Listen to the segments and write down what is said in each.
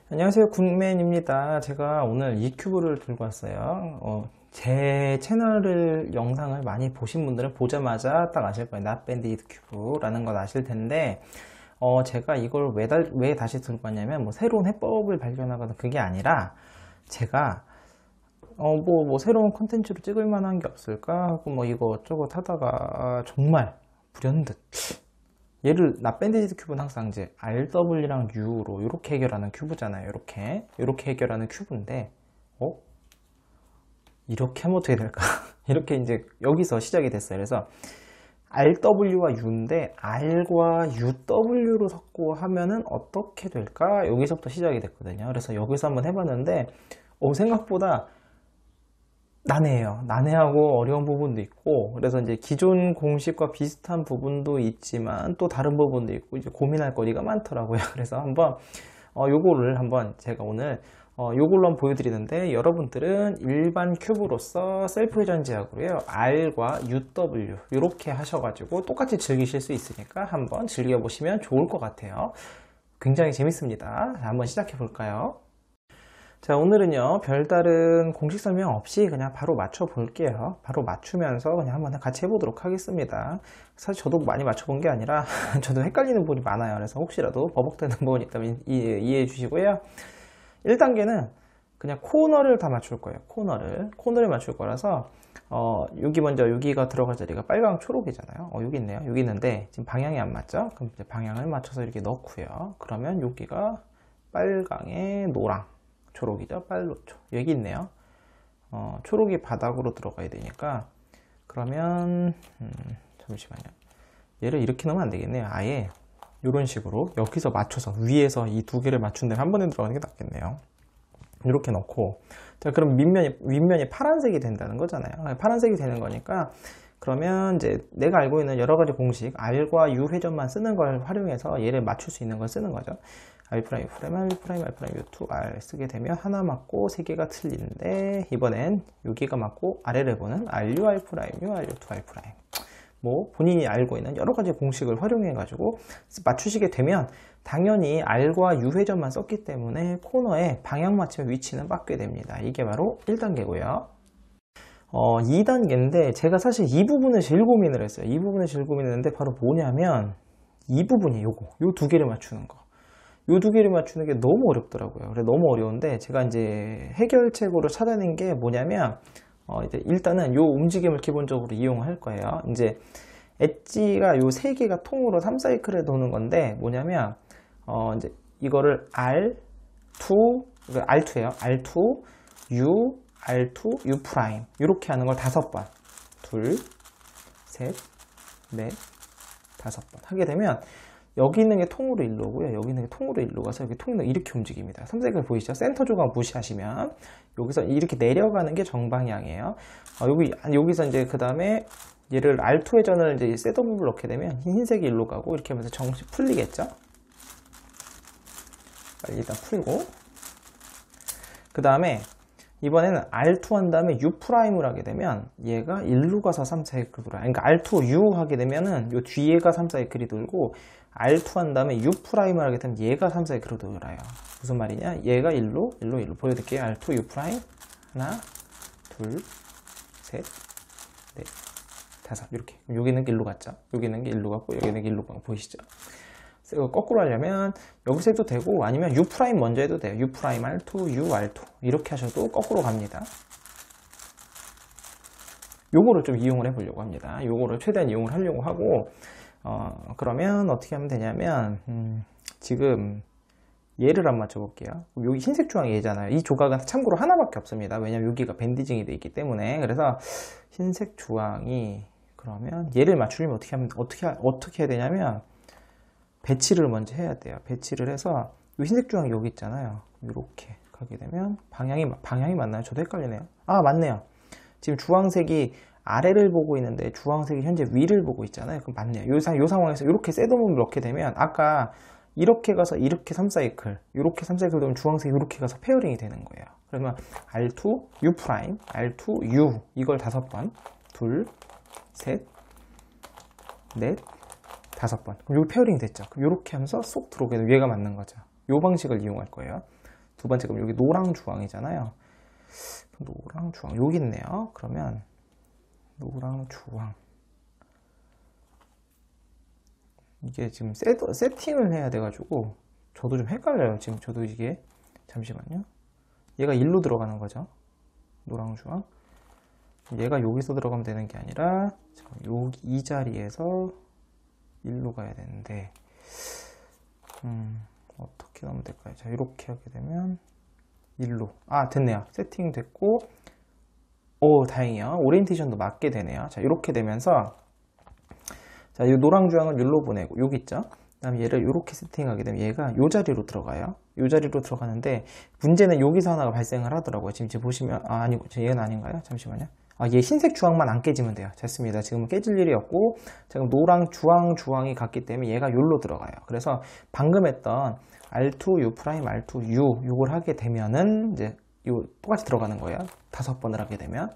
안녕하세요, 굿맨입니다. 제가 오늘 이 큐브를 들고 왔어요. 제 채널을 영상을 많이 보신 분들은 보자마자 딱 아실 거예요. 낫밴디드 큐브라는 걸 아실 텐데, 제가 이걸 왜 다시 들고 왔냐면, 뭐 새로운 해법을 발견하거나 그게 아니라, 제가 뭐 새로운 컨텐츠로 찍을 만한 게 없을까 하고 뭐 이것저것 하다가 정말 불현듯 얘를 낫밴디드 큐브는 항상 이제 RW랑 U로 이렇게 해결하는 큐브잖아요. 이렇게 해결하는 큐브인데 이렇게 하면 어떻게 될까? 이렇게 이제 여기서 시작이 됐어요. 그래서 RW와 U인데 R과 UW로 섞고 하면은 어떻게 될까? 여기서부터 시작이 됐거든요. 그래서 여기서 한번 해봤는데 생각보다 난해해요. 난해하고 어려운 부분도 있고, 그래서 이제 기존 공식과 비슷한 부분도 있지만 또 다른 부분도 있고 이제 고민할 거리가 많더라고요. 그래서 한번 요거를 한번 제가 오늘 요걸로 한번 보여드리는데, 여러분들은 일반 큐브로서 셀프 회전 제약으로요 R과 UW 이렇게 하셔가지고 똑같이 즐기실 수 있으니까 한번 즐겨보시면 좋을 것 같아요. 굉장히 재밌습니다. 자, 한번 시작해 볼까요? 자, 오늘은요 별다른 공식 설명 없이 그냥 바로 맞춰 볼게요. 바로 맞추면서 그냥 한번 같이 해보도록 하겠습니다. 사실 저도 많이 맞춰본 게 아니라 저도 헷갈리는 부분이 많아요. 그래서 혹시라도 버벅대는 부분이 있다면 이해해 주시고요. 1단계는 그냥 코너를 다 맞출 거예요. 코너를 맞출 거라서 여기 먼저 여기가 들어갈 자리가 빨강 초록이잖아요. 여기 있네요. 여기 있는데 지금 방향이 안 맞죠? 그럼 이제 방향을 맞춰서 이렇게 넣고요. 그러면 여기가 빨강에 노랑, 초록이죠. 빨로초. 여기 있네요. 초록이 바닥으로 들어가야 되니까, 그러면 잠시만요. 얘를 이렇게 넣으면 안 되겠네요. 아예 이런 식으로 여기서 맞춰서 위에서 이 두 개를 맞춘 다음에 한 번에 들어가는 게 낫겠네요. 이렇게 넣고, 자, 그럼 윗면이 파란색이 된다는 거잖아요. 파란색이 되는 거니까, 그러면 이제 내가 알고 있는 여러 가지 공식 R과 U 회전만 쓰는 걸 활용해서 얘를 맞출 수 있는 걸 쓰는 거죠. R', R', U2, R 쓰게 되면 하나 맞고 세 개가 틀린데, 이번엔 여기가 맞고 아래를 보는 RU, R', U, RU2, R'. 뭐 본인이 알고 있는 여러 가지 공식을 활용해 가지고 맞추시게 되면 당연히 R과 U 회전만 썼기 때문에 코너에 방향 맞춤의 위치는 맞게 됩니다. 이게 바로 1단계고요. 2단계인데 제가 사실 이 부분을 제일 고민을 했어요. 이 부분을 제일 고민했는데 바로 뭐냐면 이 부분이 요 두 개를 맞추는 거. 요 두 개를 맞추는 게 너무 어렵더라고요. 그래 너무 어려운데 제가 이제 해결책으로 찾아낸 게 뭐냐면 이제 일단은 요 움직임을 기본적으로 이용할 거예요. 이제 엣지가 요 세 개가 통으로 3사이클을 도는 건데 뭐냐면 이제 이거를 R2예요. R2, U, R2, U 프라임 이렇게 하는 걸 5번, 둘, 셋, 넷, 5번 하게 되면 여기 있는 게 통으로 일로 오고요. 여기 있는 게 통으로 일로 가서 여기 통으로 이렇게 움직입니다. 3사이클 보이시죠? 센터 조각 무시하시면 여기서 이렇게 내려가는 게 정방향이에요. 여기서 이제 그 다음에 얘를 R2 회전을 이제 셋업을 넣게 되면 흰색이 일로 가고 이렇게 하면서 정식 풀리겠죠? 일단 풀고, 그 다음에 이번에는 R2 한 다음에 U'을 하게 되면 얘가 일로 가서 3사이클 돌아요. 그러니까 R2 U 하게 되면은 요 뒤에가 3사이클이 돌고, R2 한 다음에 U'을 하게 되면 얘가 3사이클로 돌아요. 무슨 말이냐? 얘가 일로 보여드릴게요. R2 U', 하나, 둘, 셋, 넷, 5 이렇게. 여기 있는 게 일로 갔죠? 여기 있는 게 일로 갔고 여기 있는 게 일로 가고 보이시죠? 거꾸로 하려면 여기서 해도 되고 아니면 U' 먼저 해도 돼요. U', R2, U, R2 이렇게 하셔도 거꾸로 갑니다. 요거를 좀 이용을 해보려고 합니다. 요거를 최대한 이용을 하려고 하고, 그러면 어떻게 하면 되냐면 지금 얘를 한번 맞춰볼게요. 여기 흰색 주황이 얘잖아요. 이 조각은 참고로 하나밖에 없습니다. 왜냐면 여기가 밴디징이 되어 있기 때문에. 그래서 흰색 주황이, 그러면 얘를 맞추려면 어떻게 해야 되냐면 배치를 먼저 해야 돼요. 배치를 해서 이 흰색 주황이 여기 있잖아요. 이렇게 가게 되면 방향이 맞나요? 저도 헷갈리네요. 아, 맞네요. 지금 주황색이 아래를 보고 있는데 주황색이 현재 위를 보고 있잖아요. 그럼 맞네요. 요 상황에서 이렇게 셋업을 넣게 되면 아까 이렇게 가서 이렇게 3사이클, 이렇게 3사이클 되면 주황색이 이렇게 가서 페어링이 되는 거예요. 그러면 R2, U', R2, U 이걸 5번, 둘, 셋, 넷, 5번. 그럼 여기 페어링이 됐죠. 그럼 이렇게 하면서 쏙 들어오게 되면 얘가 맞는 거죠. 이 방식을 이용할 거예요. 두 번째 그럼 여기 노랑 주황이잖아요. 노랑 주황 여기 있네요. 그러면 노랑 주황 이게 지금 세팅을 해야 돼가지고 저도 좀 헷갈려요. 지금 저도 이게 잠시만요. 얘가 1로 들어가는 거죠. 노랑 주황 얘가 여기서 들어가면 되는 게 아니라 여기 이 자리에서 1로 가야 되는데 어떻게 하면 될까요? 자, 이렇게 하게 되면 1로 됐네요. 세팅 됐고 다행이요. 오리엔테이션도 맞게 되네요. 자, 이렇게 되면서 자, 이 노랑 주황을 1로 보내고 여기 있죠. 그 다음에 얘를 이렇게 세팅하게 되면 얘가 이 자리로 들어가요. 이 자리로 들어가는데 문제는 여기서 하나가 발생을 하더라고요. 지금 보시면 아니고 얘는 아닌가요? 잠시만요. 얘 흰색 주황만 안 깨지면 돼요. 됐습니다. 지금은 깨질 일이 없고 지금 노랑 주황이 같기 때문에 얘가 여기로 들어가요. 그래서 방금 했던 R2, U', R2, U 요걸 하게 되면은 이제 요 똑같이 들어가는 거예요. 5번을 하게 되면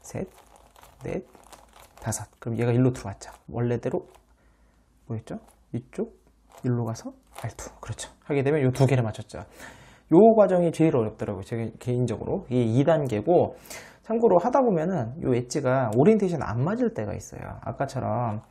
셋, 넷, 5. 그럼 얘가 1로 들어왔죠. 원래대로 뭐였죠? 이쪽 1로 가서 R2. 그렇죠. 하게 되면 요 두 개를 맞췄죠. 요 과정이 제일 어렵더라고요. 제가 개인적으로. 이게 2단계고 참고로 하다 보면은 이 엣지가 오리엔테이션 안 맞을 때가 있어요. 아까처럼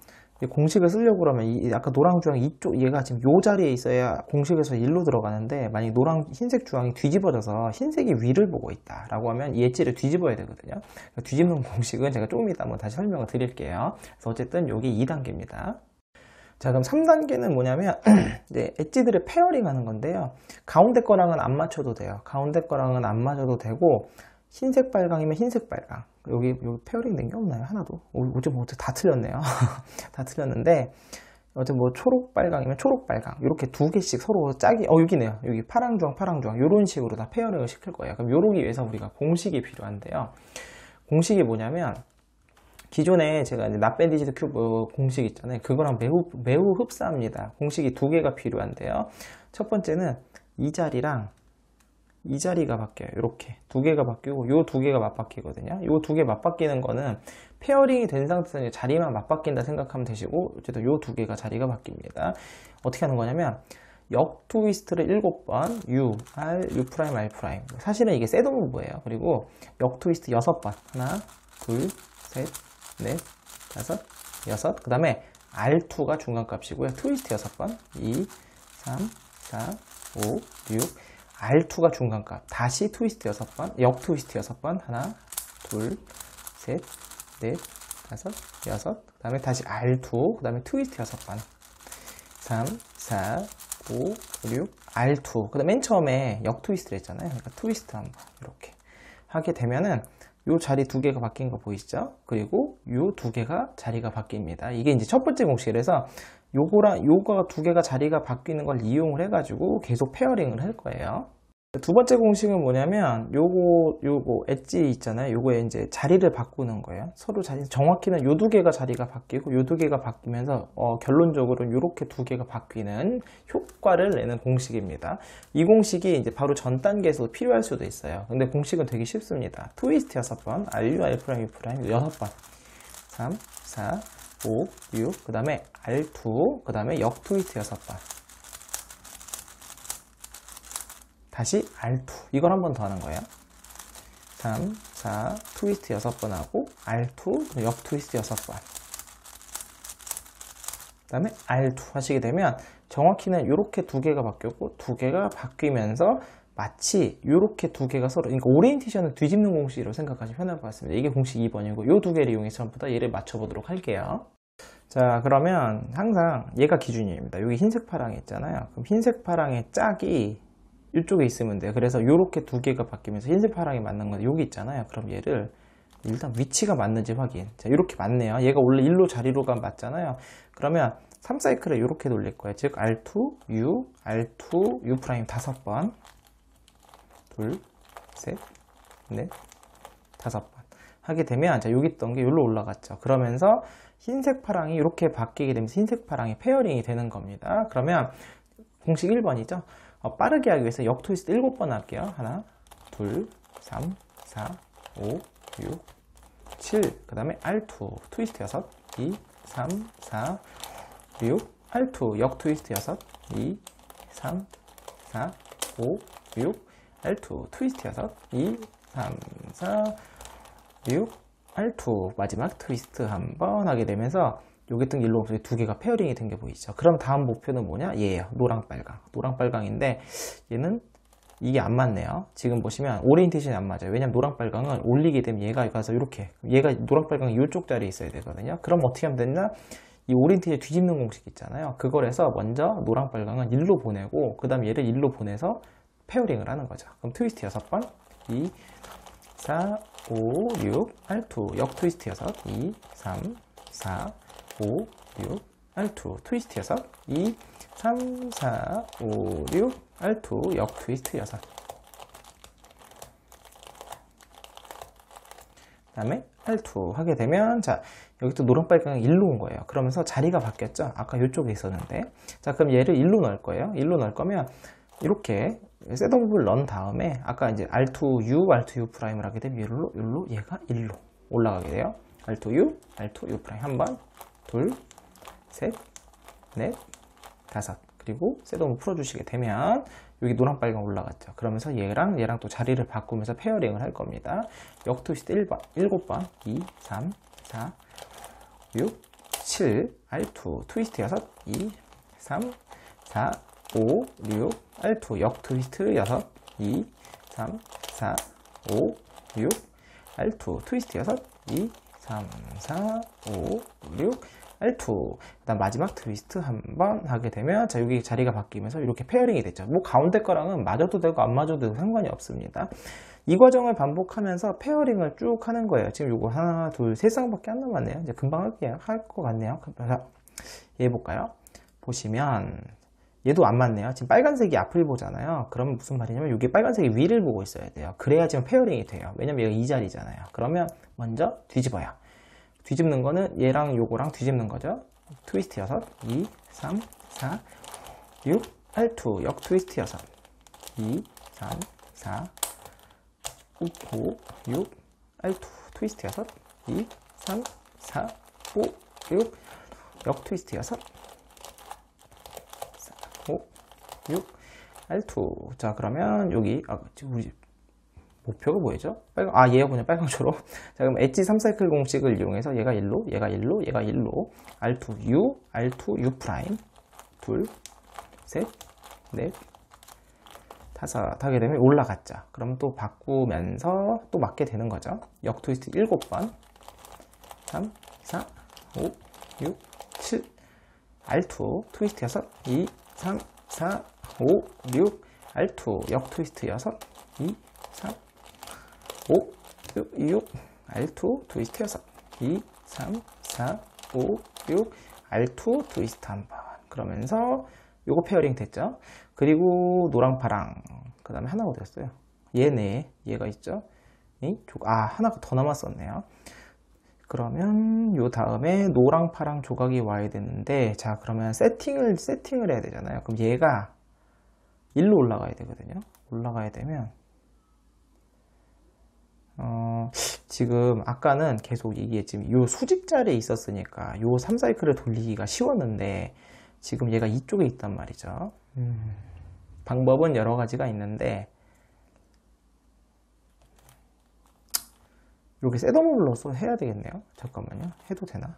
공식을 쓰려고 그러면 아까 노랑 주황 이쪽 얘가 지금 이 자리에 있어야 공식에서 1로 들어가는데 만약 흰색 주황이 뒤집어져서 흰색이 위를 보고 있다 라고 하면 이 엣지를 뒤집어야 되거든요. 뒤집는 공식은 제가 조금 이따 한번 다시 설명을 드릴게요. 그래서 어쨌든 여기 2단계입니다. 자, 그럼 3단계는 뭐냐면 이제 엣지들을 페어링 하는 건데요. 가운데 거랑은 안 맞춰도 돼요. 가운데 거랑은 안 맞아도 되고 흰색 빨강이면 흰색 빨강. 여기 페어링 된 게 없나요? 하나도? 어제 다 틀렸네요. 다 틀렸는데 어제 초록 빨강이면 초록 빨강. 이렇게 두 개씩 서로 짝이 여기네요. 여기 파랑 주황 이런 식으로 다 페어링을 시킬 거예요. 그럼 요러기 위해서 우리가 공식이 필요한데요. 공식이 뭐냐면 기존에 제가 이제 낫밴디지드 큐브 공식 있잖아요. 그거랑 매우 흡사합니다. 공식이 두 개가 필요한데요. 첫 번째는 이 자리랑 이 자리가 바뀌어요. 이렇게 두 개가 바뀌고 요 두 개가 맞바뀌거든요. 요 두 개 맞바뀌는 거는 페어링이 된 상태에서 자리만 맞바뀐다 생각하면 되시고 어쨌든 요 두 개가 자리가 바뀝니다. 어떻게 하는 거냐면 역 트위스트를 7번 U, R, U', R'. 사실은 이게 셋업 무브예요. 그리고 역 트위스트 6번. 하나, 둘, 셋, 넷, 5, 6. 그 다음에 R2가 중간값이고요. 트위스트 6번. 2, 3, 4, 5, 6. R2가 중간값. 다시 트위스트 6번. 역 트위스트 6번. 하나, 둘, 셋, 넷, 5, 6. 그 다음에 다시 R2. 그 다음에 트위스트 6번. 3, 4, 5, 6, R2. 그 다음 맨 처음에 역 트위스트를 했잖아요. 그러니까 트위스트 한번 이렇게 하게 되면은 요 자리 두 개가 바뀐 거 보이시죠? 그리고 요 두 개가 자리가 바뀝니다. 이게 이제 첫 번째 공식이라서 요거랑 요거 두 개가 자리가 바뀌는 걸 이용을 해가지고 계속 페어링을 할 거예요. 두 번째 공식은 뭐냐면 요거 엣지 있잖아요. 요거에 이제 자리를 바꾸는 거예요. 서로 정확히는 요 두 개가 자리가 바뀌고 요 두 개가 바뀌면서 결론적으로 요렇게 두 개가 바뀌는 효과를 내는 공식입니다. 이 공식이 이제 바로 전 단계에서 필요할 수도 있어요. 근데 공식은 되게 쉽습니다. 트위스트 6번, RU, R', U' 6번, 3, 4, 5, 6, 그 다음에 R2, 그 다음에 역 트위스트 6번. 다시 R2. 이걸 한 번 더 하는 거예요. 3, 4, 트위스트 6번 하고 R2, 역 트위스트 6번. 그 다음에 R2 하시게 되면 정확히는 이렇게 두 개가 바뀌었고 두 개가 바뀌면서 마치 이렇게 두 개가 서로 그러니까 오리엔테이션을 뒤집는 공식으로 생각하시면 편할 것 같습니다. 이게 공식 2번이고 이 두 개를 이용해서 전부 다 얘를 맞춰보도록 할게요. 자, 그러면 항상 얘가 기준입니다. 여기 흰색 파랑이 있잖아요. 그럼 흰색 파랑의 짝이 이쪽에 있으면 돼요. 그래서 이렇게 두 개가 바뀌면서 흰색 파랑이 맞는 건 여기 있잖아요. 그럼 얘를 일단 위치가 맞는지 확인. 자, 이렇게 맞네요. 얘가 원래 1로 자리로가 맞잖아요. 그러면 3사이클을 이렇게 돌릴 거예요. 즉 R2, U, R2, U' 5번. 둘, 셋, 넷, 5번. 하게 되면 자, 여기 있던 게 여기로 올라갔죠. 그러면서 흰색 파랑이 이렇게 바뀌게 되면서 흰색 파랑이 페어링이 되는 겁니다. 그러면 공식 1번이죠. 빠르게 하기 위해서 역 트위스트 7번 할게요. 하나, 둘, 3, 4, 5, 6, 7. 그 다음에 R2 트위스트 6, 2, 3, 4, 6, R2 역 트위스트 6, 2, 3, 4, 5, 6, R2, 트위스트 6, 2, 3, 4, 6, R2. 마지막 트위스트 한번 하게 되면서 여기 뜬 일로 없어요. 두 개가 페어링이 된 게 보이죠. 그럼 다음 목표는 뭐냐? 얘예요. 노랑 빨강. 노랑 빨강인데 얘는 이게 안 맞네요. 지금 보시면 오리엔테이션이 안 맞아요. 왜냐면 노랑 빨강은 올리게 되면 얘가 가서 이렇게, 얘가 노랑 빨강이 이쪽 자리에 있어야 되거든요. 그럼 어떻게 하면 되냐? 이 오리엔테이션 뒤집는 공식 있잖아요. 그걸 해서 먼저 노랑 빨강은 1로 보내고 그 다음 얘를 1로 보내서 페어링을 하는 거죠. 그럼 트위스트 6번 2, 4, 5, 6, R2 역 트위스트 6, 2, 3, 4, 5, 6, R2 트위스트 6, 2, 3, 4, 5, 6, R2 역 트위스트 6. 그 다음에 R2 하게 되면, 자, 여기 또 노랑빨강이 1로 온 거예요. 그러면서 자리가 바뀌었죠? 아까 이쪽에 있었는데. 자, 그럼 얘를 1로 넣을 거예요. 1로 넣을 거면, 이렇게 셋오브를 넣은 다음에, 아까 이제 R2U, R2U 프라임을 하게 되면, 얘로, 얘가 1로 올라가게 돼요. R2U, R2U 프라임 한 번, 둘, 셋, 넷, 다섯. 그리고 셋오브 풀어주시게 되면 여기 노랑빨강 올라갔죠. 그러면서 얘랑 또 자리를 바꾸면서 페어링을 할 겁니다. 역 트위스트 1번, 7번, 2, 3, 4, 6, 7, R2 트위스트 6, 2, 3, 4, 5, 6, R2 역 트위스트 6, 2, 3, 4, 5, 6, R2 트위스트 6, 2, 3, 4, 5, 6, R2. 그 다음 마지막 트위스트 한번 하게 되면, 자, 여기 자리가 바뀌면서 이렇게 페어링이 됐죠. 뭐 가운데 거랑은 맞아도 되고 안 맞아도 되고 상관이 없습니다. 이 과정을 반복하면서 페어링을 쭉 하는 거예요. 지금 요거 하나, 둘, 세 쌍밖에 안 남았네요. 이제 금방 할게요. 할 것 같네요. 그래서 얘 해볼까요? 보시면 얘도 안 맞네요. 지금 빨간색이 앞을 보잖아요. 그러면 무슨 말이냐면 이게 빨간색이 위를 보고 있어야 돼요. 그래야 지금 페어링이 돼요. 왜냐면 얘가 이 자리잖아요. 그러면 먼저 뒤집어요. 뒤집는 거는 얘랑 요거랑 뒤집는 거죠. 트위스트 6, 2, 3, 4, 6, R2 역 트위스트 6, 2, 3, 4, 5, 6, R2 트위스트 6, 2, 3, 4, 5, 6, 역 트위스트 6, 4, 5, 6, R2. 자, 그러면 여기 우리 목표가 뭐였죠? 빨강, 얘가 그냥 빨강초록. 자, 그럼 엣지 3사이클 공식을 이용해서 얘가 1로, 얘가 1로, 얘가 1로, R2U, R2U 프라임, 둘, 셋, 넷, 다섯 하게 되면 올라갔죠. 그럼 또 바꾸면서 또 맞게 되는 거죠. 역 트위스트 7번, 3, 4, 5, 6, 7, R2 트위스트 6, 2, 3, 4, 5, 6, R2 역 트위스트 6, 2, 3, 5, 6, R2 트위스트 6, 2, 3, 4, 5, 6, R2 트위스트 한번. 그러면서 요거 페어링 됐죠. 그리고 노랑 파랑, 그 다음에 하나가 어디였어요? 얘네, 얘가 있죠. 하나가 더 남았었네요. 그러면 요 다음에 노랑 파랑 조각이 와야 되는데, 자, 그러면 세팅을 해야 되잖아요. 그럼 얘가 1로 올라가야 되거든요. 올라가야 되면 지금 아까는 계속 얘기했지만 요 수직 자리에 있었으니까 요 3사이클을 돌리기가 쉬웠는데 지금 얘가 이쪽에 있단 말이죠. 방법은 여러 가지가 있는데 이렇게 셋오브를 넣어서 해야 되겠네요. 잠깐만요. 해도 되나?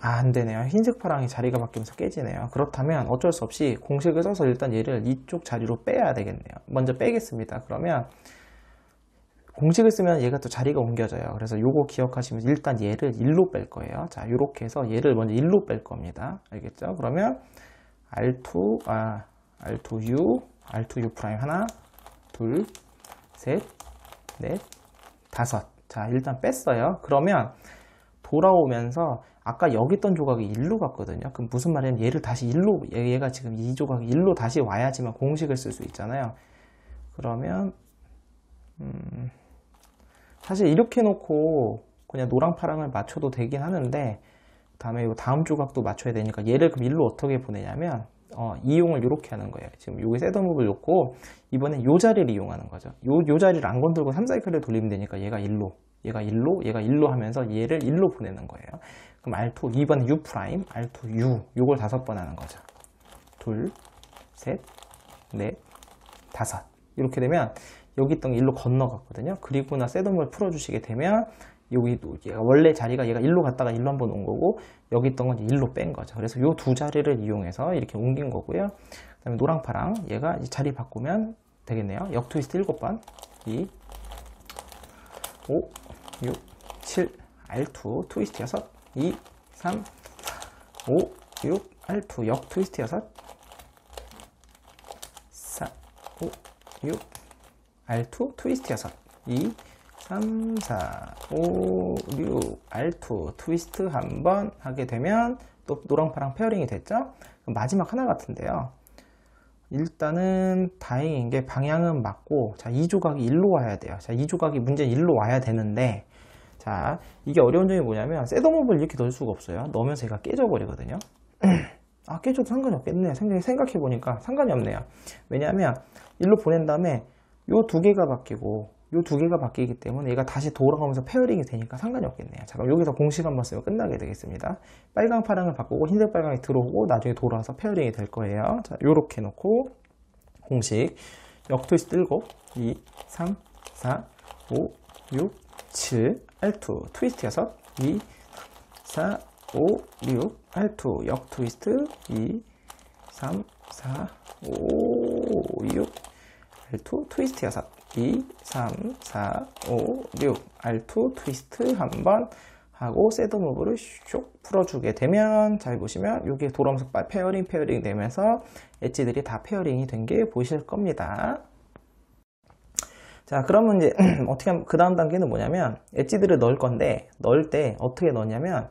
안 되네요. 흰색 파랑이 자리가 바뀌면서 깨지네요. 그렇다면 어쩔 수 없이 공식을 써서 일단 얘를 이쪽 자리로 빼야 되겠네요. 먼저 빼겠습니다. 그러면 공식을 쓰면 얘가 또 자리가 옮겨져요. 그래서 요거 기억하시면 일단 얘를 1로 뺄 거예요. 자, 요렇게 해서 얘를 먼저 1로 뺄 겁니다. 알겠죠? 그러면 R2U 프라임 하나, 둘, 셋, 넷, 다섯. 자, 일단 뺐어요. 그러면 돌아오면서 아까 여기 있던 조각이 1로 갔거든요. 그럼 무슨 말이냐면 얘를 다시 1로, 얘가 지금 이 조각이 1로 다시 와야지만 공식을 쓸 수 있잖아요. 그러면 사실 이렇게 놓고 그냥 노랑 파랑을 맞춰도 되긴 하는데 다음에 이 다음 조각도 맞춰야 되니까 얘를 그럼 1로 어떻게 보내냐면 이용을 이렇게 하는 거예요. 지금 여기 셋오브를 놓고 이번엔 요 자리를 이용하는 거죠. 요 자리를 안 건들고 3사이클을 돌리면 되니까 얘가 1로, 얘가 1로 하면서 얘를 1로 보내는 거예요. 그럼 R2, 이번에 U 프라임, R2U, 요걸 5번 하는 거죠. 둘, 셋, 넷, 다섯. 이렇게 되면 여기 있던 게 일로 건너갔거든요. 그리고 나 셋업을 풀어주시게 되면 여기도 얘가 원래 자리가 얘가 일로 갔다가 일로 한번 온 거고 여기 있던 건 이제 일로 뺀 거죠. 그래서 요 두 자리를 이용해서 이렇게 옮긴 거고요. 그 다음에 노랑파랑 얘가 이제 자리 바꾸면 되겠네요. 역 트위스트 7번 2, 5, 6, 7, R2 트위스트 6, 2, 3, 5, 6, R2 역 트위스트 6, 4, 5, 6, R2 트위스트 6, 2, 3, 4, 5, 6, R2 트위스트 한번 하게 되면 또 노랑파랑 페어링이 됐죠? 마지막 하나 같은데요. 일단은 다행인 게 방향은 맞고, 자, 이 조각이 일로 와야 돼요. 자, 이 조각이 문제는 일로 와야 되는데, 자, 이게 어려운 점이 뭐냐면 셋업을 이렇게 넣을 수가 없어요. 넣으면서 얘가 깨져버리거든요. 아, 깨져도 상관이 없겠네. 생각해보니까 상관이 없네요. 왜냐하면 일로 보낸 다음에 요 두 개가 바뀌고 요 두 개가 바뀌기 때문에 얘가 다시 돌아가면서 페어링이 되니까 상관이 없겠네요. 자, 그럼 여기서 공식 한번 쓰면 끝나게 되겠습니다. 빨강 파랑을 바꾸고 흰색 빨강이 들어오고 나중에 돌아와서 페어링이 될 거예요. 자, 요렇게 놓고 공식 역 트위스트 7, 2, 3, 4, 5, 6, 7, R2 트위스트 6, 2, 4, 5, 6, R2 역 트위스트 2, 3, 4, 5, 6, R2 트위스트 6, 2, 3, 4, 5, 6, R2 트위스트 한번 하고 셋업 무브를 슉 풀어주게 되면 잘 보시면 여기 돌아오면서 페어링 되면서 엣지들이 다 페어링이 된 게 보이실 겁니다. 자, 그러면 이제 어떻게 하면 그 다음 단계는 뭐냐면 엣지들을 넣을 건데 넣을 때 어떻게 넣냐면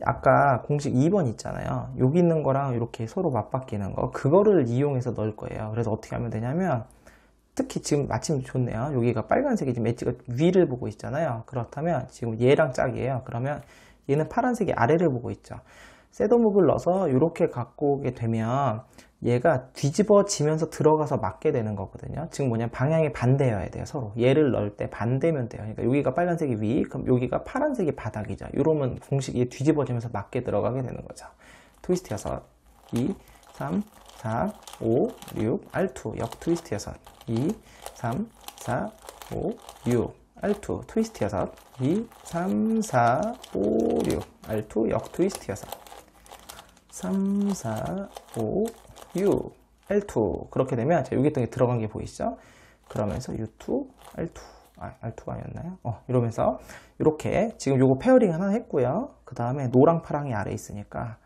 아까 공식 2번 있잖아요. 여기 있는 거랑 이렇게 서로 맞바뀌는 거 그거를 이용해서 넣을 거예요. 그래서 어떻게 하면 되냐면 특히 지금 마침 좋네요. 여기가 빨간색이 지금 엣지가 위를 보고 있잖아요. 그렇다면 지금 얘랑 짝이에요. 그러면 얘는 파란색이 아래를 보고 있죠. 셋업 무브를 넣어서 이렇게 갖고 오게 되면 얘가 뒤집어지면서 들어가서 맞게 되는 거거든요. 지금 뭐냐면 방향이 반대여야 돼요. 서로 얘를 넣을 때 반대면 돼요. 그러니까 여기가 빨간색이 위, 그럼 여기가 파란색이 바닥이죠. 이러면 공식이 뒤집어지면서 맞게 들어가게 되는 거죠. 트위스트 6, 2, 3, 4, 5, 6, R2 역 트위스트 6, 2, 3, 4, 5, 6, R2 트위스트 6, 2, 3, 4, 5, 6, R2 역 트위스트 6, 3, 4, 5, 6, R2 그렇게 되면 자, 여기 있던 게 들어간 게 보이시죠? 그러면서 U2, R2 R2가 아니었나요? 이러면서 이렇게 지금 요거 페어링 하나 했고요. 그 다음에 노랑 파랑이 아래 있으니까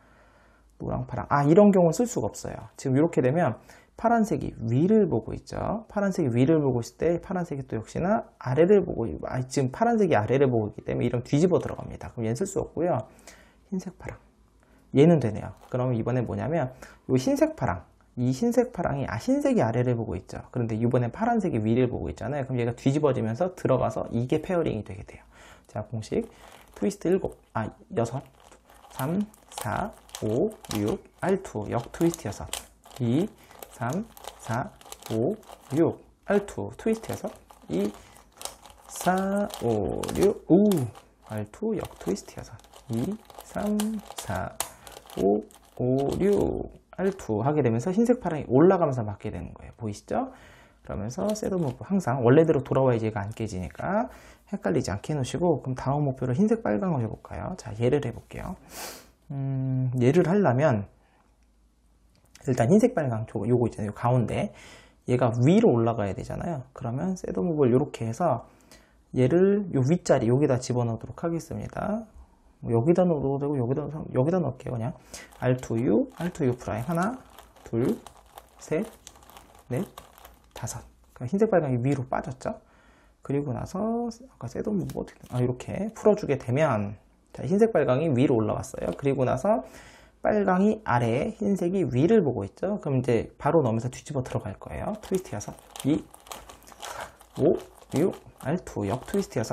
노랑 파랑 이런 경우는 쓸 수가 없어요. 지금 이렇게 되면 파란색이 위를 보고 있죠. 파란색이 위를 보고 있을 때 파란색이 또 역시나 아래를 보고 지금 파란색이 아래를 보고 있기 때문에 이런 뒤집어 들어갑니다. 그럼 얘는 쓸 수 없고요. 흰색 파랑 얘는 되네요. 그러면 이번에 뭐냐면 이 흰색 파랑 이 흰색 파랑이 흰색이 아래를 보고 있죠. 그런데 이번엔 파란색이 위를 보고 있잖아요. 그럼 얘가 뒤집어지면서 들어가서 이게 페어링이 되게 돼요. 자, 공식 트위스트 7, 6, 3, 4, 5, 6, R2 역 트위스트 6, 2, 3, 4, 5, 6, R2 트위스트 6, 2, 4, 5, 6, R2 역 트위스트 6, 2, 3, 4, 5, 5, 6, R2 하게 되면서 흰색 파랑이 올라가면서 맞게 되는 거예요. 보이시죠? 그러면서 셋업 무브 항상 원래대로 돌아와야지 얘가 안 깨지니까 헷갈리지 않게 해놓으시고 그럼 다음 목표를 흰색 빨강을 해볼까요? 자, 얘를 해볼게요. 얘를 하려면 일단 흰색 빨강 요거 있잖아요. 가운데 얘가 위로 올라가야 되잖아요. 그러면 셋업 무브를 이렇게 해서 얘를 요 윗자리 여기다 집어넣도록 하겠습니다. 여기다 넣어도 되고 여기다 넣을게요. 그냥 R2U, R2U 프라임 하나, 둘, 셋, 넷, 다섯. 흰색 빨강이 위로 빠졌죠. 그리고 나서 아까 셋업 무브 어떻게 이렇게 풀어주게 되면 자, 흰색 빨강이 위로 올라왔어요. 그리고 나서 빨강이 아래에 흰색이 위를 보고 있죠. 그럼 이제 바로 넣으면서 뒤집어 들어갈 거예요. 트위스트 6, 2, 5, 6, R2 역 트위스트 6,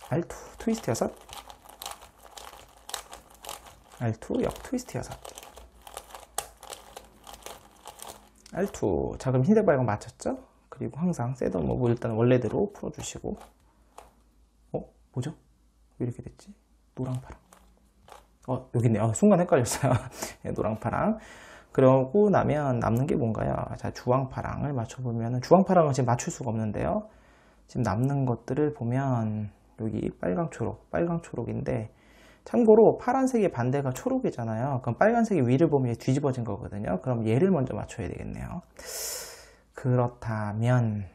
R2 트위스트 6, R2 역 트위스트 6, R2. 자, 그럼 흰색 빨강 맞췄죠? 그리고 항상 셋업 무브 일단 원래대로 풀어주시고 뭐죠? 왜 이렇게 됐지? 노랑 파랑 여기 있네요. 순간 헷갈렸어요. 네, 노랑, 파랑. 그러고 나면 남는 게 뭔가요? 자, 주황, 파랑을 맞춰보면, 주황, 파랑은 지금 맞출 수가 없는데요. 지금 남는 것들을 보면, 여기 빨강, 초록, 빨강, 초록인데, 참고로 파란색의 반대가 초록이잖아요. 그럼 빨간색이 위를 보면 뒤집어진 거거든요. 그럼 얘를 먼저 맞춰야 되겠네요. 그렇다면,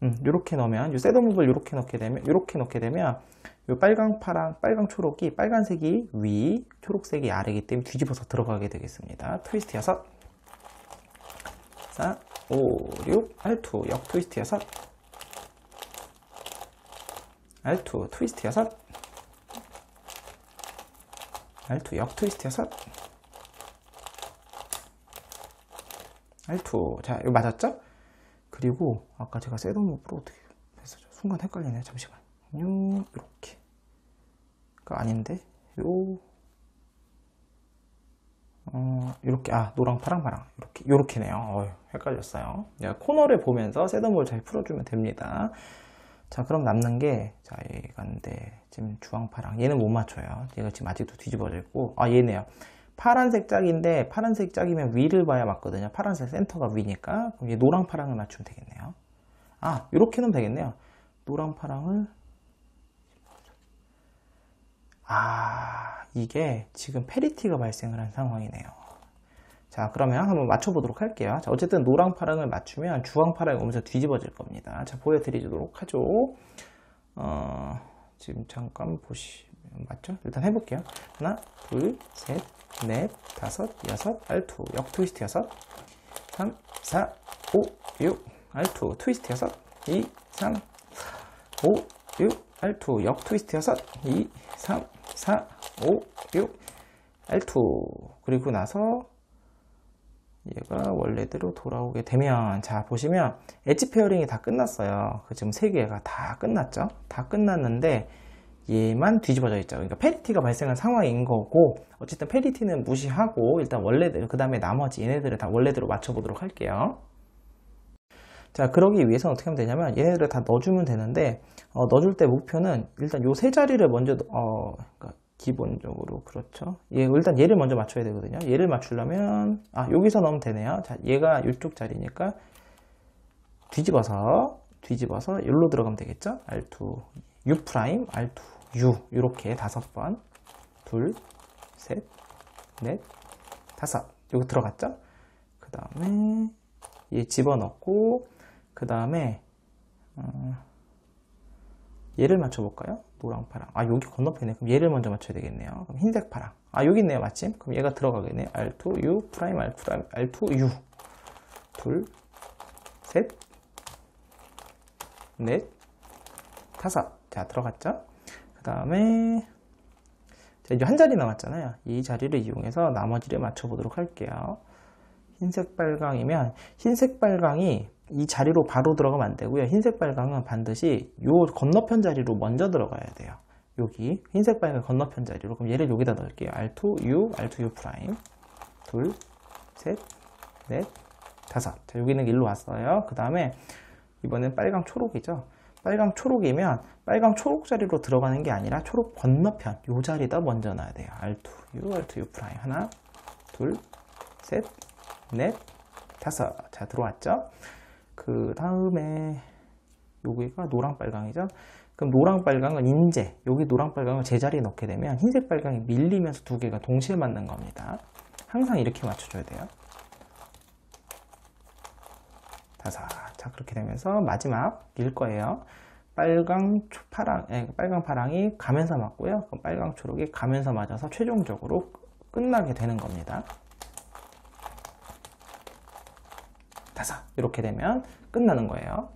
이렇게 넣으면, 이 셋업목을 이렇게 넣게 되면, 이 빨강, 파랑, 빨강, 초록이, 빨간색이 위, 초록색이 아래이기 때문에 뒤집어서 들어가게 되겠습니다. 트위스트 6, 4, 5, 6, 알투, 역 트위스트 6, 알투, 트위스트 6, 알투, 역 트위스트 6, 알투. 자, 이거 맞았죠? 그리고 아까 제가 셋업목으로 어떻게 했었죠? 순간 헷갈리네. 잠시만요. 이렇게. 아닌데? 이렇게, 노랑, 파랑, 파랑. 요렇게네요. 헷갈렸어요. 내가 코너를 보면서 셋업목을 잘 풀어주면 됩니다. 자, 그럼 남는 게, 자, 얘가인데, 지금 주황, 파랑. 얘는 못 맞춰요. 얘가 지금 아직도 뒤집어져 있고, 얘네요. 파란색 짝인데, 파란색 짝이면 위를 봐야 맞거든요. 파란색 센터가 위니까. 그럼 얘 노랑, 파랑을 맞추면 되겠네요. 요렇게 넣으면 되겠네요. 노랑, 파랑을. 이게 지금 페리티가 발생을 한 상황이네요. 자, 그러면 한번 맞춰보도록 할게요. 자, 어쨌든 노랑, 파랑을 맞추면 주황, 파랑이 오면서 뒤집어질 겁니다. 자, 보여드리도록 하죠. 지금 잠깐 보시면 맞죠? 일단 해볼게요. 하나, 둘, 셋, 넷, 다섯, 여섯, 알투, 역 트위스트 6, 3, 4, 5, 6, 알투, 트위스트 6, 2, 3, 5, 6, 알투, 역 트위스트 6, 2, 3, 4, 5, 6, 알투. 그리고 나서 얘가 원래대로 돌아오게 되면, 자, 보시면 엣지 페어링이 다 끝났어요. 지금 3개가 다 끝났죠? 다 끝났는데 얘만 뒤집어져 있죠. 그러니까 페리티가 발생한 상황인 거고, 어쨌든 페리티는 무시하고 일단 원래대로, 그 다음에 나머지 얘네들을 다 원래대로 맞춰보도록 할게요. 자, 그러기 위해서는 어떻게 하면 되냐면 얘네들을 다 넣어주면 되는데, 넣어줄 때 목표는 일단 요 세 자리를 먼저, 그러니까 기본적으로 그렇죠. 일단 얘를 먼저 맞춰야 되거든요. 얘를 맞추려면, 여기서 넣으면 되네요. 자, 얘가 이쪽 자리니까 뒤집어서 여기로 들어가면 되겠죠. R2, U 프라임, R2, U. 이렇게 5번. 둘, 셋, 넷, 다섯. 여기 들어갔죠? 그 다음에 얘 집어넣고, 그 다음에 얘를 맞춰볼까요? 노랑, 파랑. 여기 건너편에. 그럼 얘를 먼저 맞춰야 되겠네요. 그럼 흰색, 파랑. 여기 있네요, 마침. 그럼 얘가 들어가겠네요. R2, U, 프라임, R 프라임, R2, U. 둘, 셋, 넷, 다섯. 자, 들어갔죠? 그 다음에, 이제 한 자리 남았잖아요. 이 자리를 이용해서 나머지를 맞춰보도록 할게요. 흰색, 빨강이면, 흰색, 빨강이 이 자리로 바로 들어가면 안 되고요. 흰색, 빨강은 반드시 요 건너편 자리로 먼저 들어가야 돼요. 여기 흰색, 빨강 건너편 자리로. 그럼 얘를 여기다 넣을게요. R2U, R2U 프라임. 둘, 셋, 넷, 다섯. 자, 여기는 일로 왔어요. 그 다음에 이번엔 빨강, 초록이죠. 빨강, 초록이면 빨강, 초록 자리로 들어가는 게 아니라 초록 건너편 요 자리다 먼저 놔야 돼요. R2U, R2U 프라임. 하나, 둘, 셋, 넷, 다섯. 자, 들어왔죠? 그 다음에 여기가 노랑, 빨강이죠? 그럼 노랑, 빨강은 인제, 여기 노랑, 빨강을 제자리에 넣게 되면 흰색, 빨강이 밀리면서 두 개가 동시에 맞는 겁니다. 항상 이렇게 맞춰줘야 돼요. 다섯. 자, 그렇게 되면서 마지막 일 거예요. 빨강, 빨강, 파랑이 가면서 맞고요. 그럼 빨강, 초록이 가면서 맞아서 최종적으로 끝나게 되는 겁니다. 다섯. 이렇게 되면 끝나는 거예요.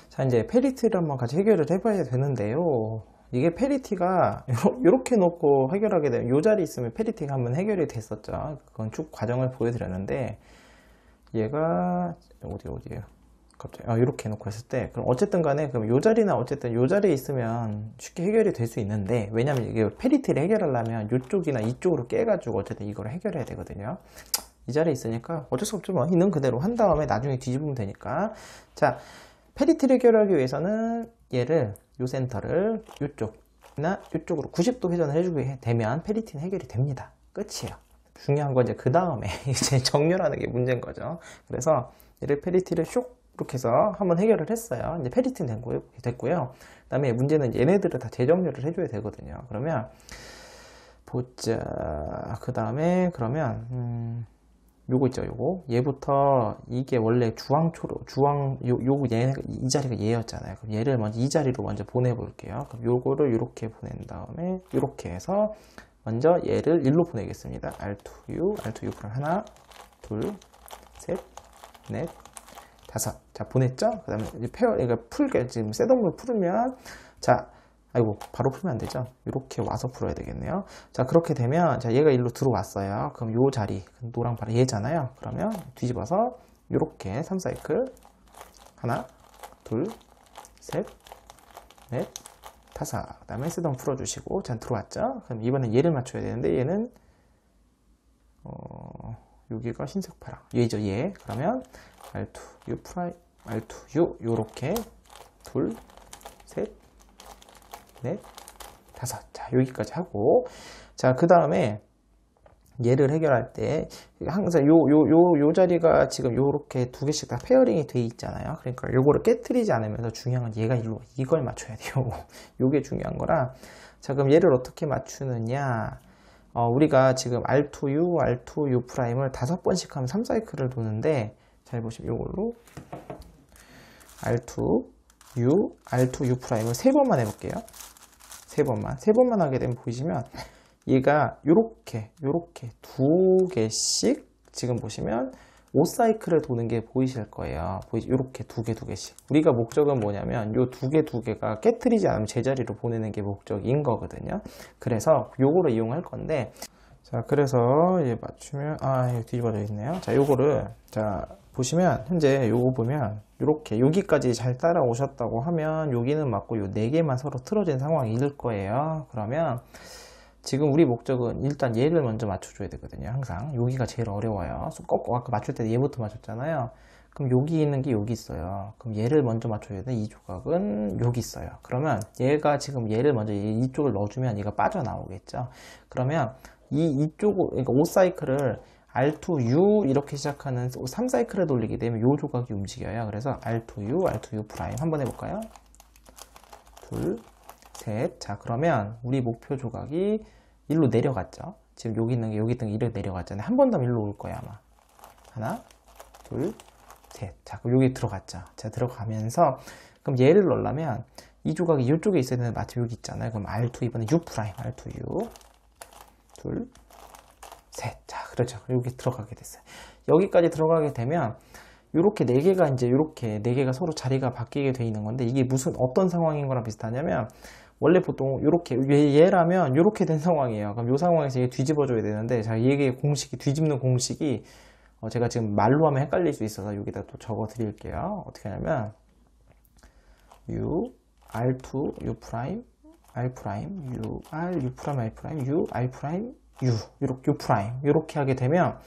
자, 이제 페리티를 한번 같이 해결을 해봐야 되는데요. 이게 페리티가 이렇게 놓고 해결하게 되면 이 자리에 있으면 페리티가 한번 해결이 됐었죠. 그건 쭉 과정을 보여드렸는데, 얘가 어디에요? 갑자기 이렇게 놓고 했을 때, 그럼 어쨌든 간에 그럼 이 자리나 어쨌든 이 자리에 있으면 쉽게 해결이 될 수 있는데, 왜냐면 이게 페리티를 해결하려면 이쪽이나 이쪽으로 깨가지고 어쨌든 이걸 해결해야 되거든요. 이 자리에 있으니까 어쩔 수 없죠. 뭐 있는 그대로 한 다음에 나중에 뒤집으면 되니까. 자, 페리티를 해결하기 위해서는 얘를 요 센터를 이쪽 나 이쪽으로 90도 회전을 해주게 되면 페리티는 해결이 됩니다. 끝이에요. 중요한 건 이제 그 다음에 이제 정렬하는 게 문제인 거죠. 그래서 얘를 페리티를 슉 이렇게 해서 한번 해결을 했어요. 이제 페리티는 됐고요. 그 다음에 문제는 얘네들을 다 재정렬을 해줘야 되거든요. 그러면 보자. 그 다음에 그러면 요거 있죠. 요거 얘부터 이게 원래 요거 이 자리가 얘였잖아요. 그럼 얘를 먼저 이 자리로 먼저 보내볼게요. 그럼 요거를 이렇게 보낸 다음에 이렇게 해서 먼저 얘를 1로 보내겠습니다. R2U 프라임 하나, 둘, 셋, 넷, 다섯. 자, 보냈죠? 그 다음에 이제 그러니까 지금 셋업을 풀으면, 자, 아이고, 바로 풀면 안 되죠? 이렇게 와서 풀어야 되겠네요. 자, 그렇게 되면, 자, 얘가 일로 들어왔어요. 그럼 요 자리, 노랑 바로 얘잖아요. 그러면 뒤집어서, 이렇게 3사이클. 하나, 둘, 셋, 넷, 다섯. 그 다음에 셋업 풀어주시고, 자, 들어왔죠? 그럼 이번엔 얘를 맞춰야 되는데, 얘는, 여기가 흰색 파랑. 얘죠, 얘. 그러면, R2U 프라임, R2U, 요렇게, 둘, 셋, 넷, 다섯. 자, 여기까지 하고. 자, 그 다음에 얘를 해결할 때 항상 요 자리가 지금 요렇게 두 개씩 다 페어링이 돼 있잖아요. 그러니까 요거를 깨트리지 않으면서 중요한 건 얘가 이걸 맞춰야 돼요. 요게 중요한 거라. 자, 그럼 얘를 어떻게 맞추느냐. 우리가 지금 R2U 프라임을 5번씩 하면 3사이클을 도는데, 잘 보시면 요걸로 R2U 프라임을 3번만 해볼게요. 3번만 하게 되면 보이시면 얘가 요렇게 두 개씩 지금 보시면 5사이클을 도는 게 보이실 거예요. 요렇게 두 개씩. 우리가 목적은 뭐냐면 요 두 개가 깨트리지 않으면 제자리로 보내는 게 목적인 거거든요. 그래서 요거를 이용할 건데, 자, 그래서 얘 맞추면, 이거 뒤집어져 있네요. 자, 요거를, 자, 보시면, 현재 요거 보면, 요렇게, 여기까지 잘 따라오셨다고 하면, 여기는 맞고, 요 4개만 서로 틀어진 상황이 있을 거예요. 그러면, 지금 우리 목적은 일단 얘를 먼저 맞춰줘야 되거든요. 항상. 여기가 제일 어려워요. 아까 맞출 때 얘부터 맞췄잖아요. 그럼 여기 있는 게 여기 있어요. 그럼 얘를 먼저 맞춰야 돼. 이 조각은 여기 있어요. 그러면 얘가 지금 얘를 먼저 이쪽을 넣어주면 얘가 빠져나오겠죠. 그러면 그러니까 5사이클을 R2U 이렇게 시작하는 3사이클을 돌리게 되면 이 조각이 움직여요. 그래서 R2U 프라임 한번 해볼까요? 둘, 셋. 자, 그러면 우리 목표 조각이 일로 내려갔죠. 지금 여기 있는 게 이렇게 내려갔잖아요. 한 번 더 일로 올 거예요, 아마. 하나, 둘, 셋. 자, 그럼 여기 들어갔죠. 자, 들어가면서 그럼 얘를 넣으려면 이 조각이 이쪽에 있어야 되는데 마침 여기 있잖아요. 그럼 R2 이번에 U 프라임, R2U. 둘, 셋. 자, 그렇죠. 여기 들어가게 됐어요. 여기까지 들어가게 되면 이렇게 4개가 이제 이렇게 4개가 서로 자리가 바뀌게 돼 있는 건데, 이게 어떤 상황인 거랑 비슷하냐면, 원래 보통 이렇게 얘라면 이렇게 된 상황이에요. 그럼 이 상황에서 얘 뒤집어줘야 되는데, 자, 얘의 공식이 뒤집는 공식이 제가 지금 말로 하면 헷갈릴 수 있어서 여기다 또 적어 드릴게요. 어떻게 하냐면 U R2 U 프라임 R 프라임 U R U 프라임 R 프라임 U R 프라임 U 이렇게 U 프라임 이렇게 하게 되면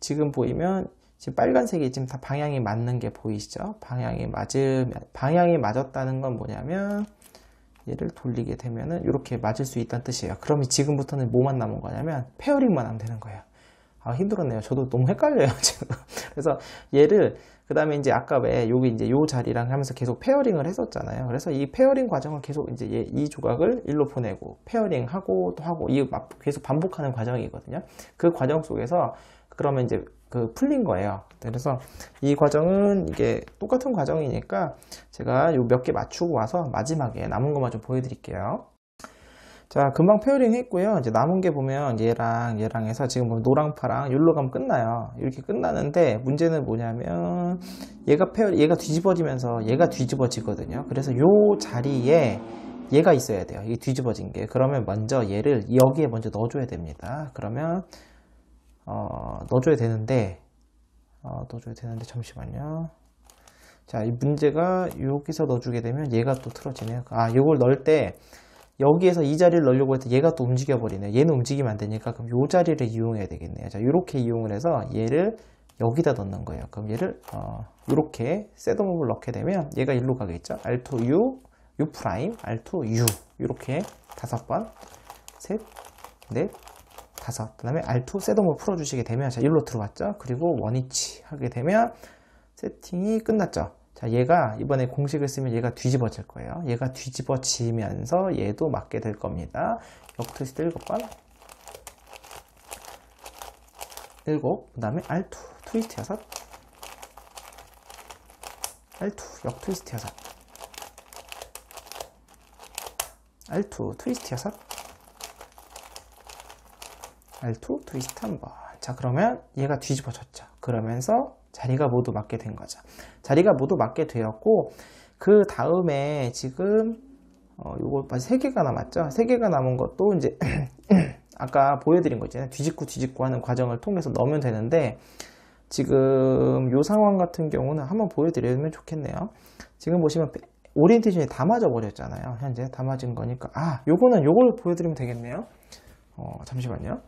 지금 보이면 지금 빨간색이 지금 다 방향이 맞는 게 보이시죠? 방향이 맞았다는 건 뭐냐면 얘를 돌리게 되면은 이렇게 맞을 수 있다는 뜻이에요. 그러면 지금부터는 뭐만 남은 거냐면 페어링만 하면 되는 거예요. 힘들었네요. 저도 너무 헷갈려요, 지금. 그래서 얘를, 그 다음에 이제 아까 왜 여기 이제 요 자리랑 하면서 계속 페어링을 했었잖아요. 그래서 이 페어링 과정을 계속 이제 이 조각을 일로 보내고, 페어링 하고 또 하고, 이 계속 반복하는 과정이거든요. 그 과정 속에서 그러면 이제 풀린 거예요. 그래서 이 과정은 이게 똑같은 과정이니까 제가 요 몇 개 맞추고 와서 마지막에 남은 것만 좀 보여드릴게요. 자, 금방 페어링 했고요. 이제 남은 게 보면 얘랑 해서 지금 보면 노랑 파랑 여기로 가면 끝나요. 이렇게 끝나는데 문제는 뭐냐면 얘가 뒤집어지면서 얘가 뒤집어지거든요. 그래서 요 자리에 얘가 있어야 돼요. 이게 뒤집어진 게. 그러면 먼저 얘를 여기에 먼저 넣어줘야 됩니다. 그러면 넣어줘야 되는데 잠시만요. 자, 이 문제가 여기서 넣어주게 되면 얘가 또 틀어지네요. 요걸 넣을 때 여기에서 이 자리를 넣으려고 해도 얘가 또 움직여 버리네요. 얘는 움직이면 안 되니까 그럼 요 자리를 이용해야 되겠네요. 자, 이렇게 이용을 해서 얘를 여기다 넣는 거예요. 그럼 얘를 이렇게 셋업을 넣게 되면 얘가 일로 가겠죠. R2U U 프라임, R2, U 이렇게 5번, 셋, 넷, 5. 그 다음에 R2 셋업을 풀어주시게 되면 자, 일로 들어왔죠. 그리고 원위치 하게 되면 세팅이 끝났죠. 자, 얘가 이번에 공식을 쓰면 얘가 뒤집어질 거예요. 얘가 뒤집어지면서 얘도 맞게 될 겁니다. 역 트위스트 7번, 7, 그 다음에 R2 트위스트 6, R2 역 트위스트 6, R2 트위스트 6, R2 트위스트 1번. 자, 그러면 얘가 뒤집어졌죠. 그러면서 자리가 모두 맞게 된 거죠. 자리가 모두 맞게 되었고, 그 다음에 지금 요거 3개가 남았죠. 3개가 남은 것도 이제 아까 보여드린 거 있잖아요. 뒤집고 하는 과정을 통해서 넣으면 되는데, 지금 요 상황 같은 경우는 한번 보여드리면 좋겠네요. 지금 보시면 오리엔테이션이 다 맞아 버렸잖아요. 현재 다 맞은 거니까 요걸 보여드리면 되겠네요. 잠시만요.